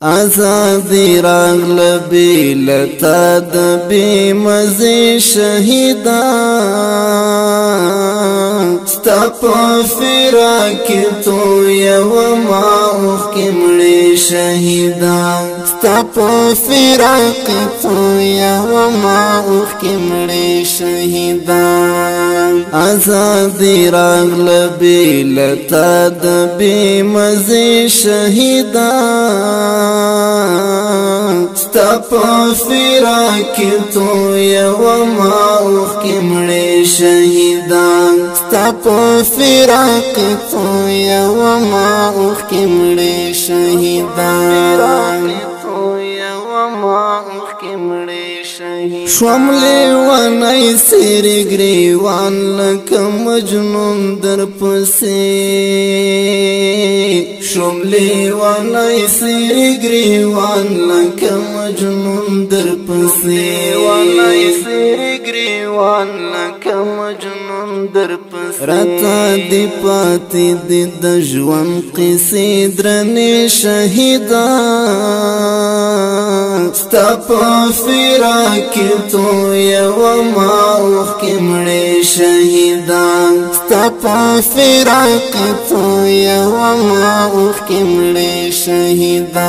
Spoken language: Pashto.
آزادی راغله بیلتا د بی مزی شهیدان ستا په فراق تو یو ما اوخ کې مړې شهیدان ستا په فراق تو یو ما اوخ کې مړې شهیدان آزادی راغله بیلتا د بی مزی شهیدان ستا په فراق تو یو ما اوخ کې مړې شهیدان ستا په فراق تو یو ما اوخ کې مړې شهیدان شوم لیوانی سیر گریوان لکه مجنون در پسی شوم لیوانی سیر گریوان لکه مجنون در پسی رتا دی پاتی دی د ژوند قصې درنې شهیدان ستا په فراق تو یو ما اوخ کې مړې شهیدان ستا په فراق تو یو ما اوخ کې مړې شهیدان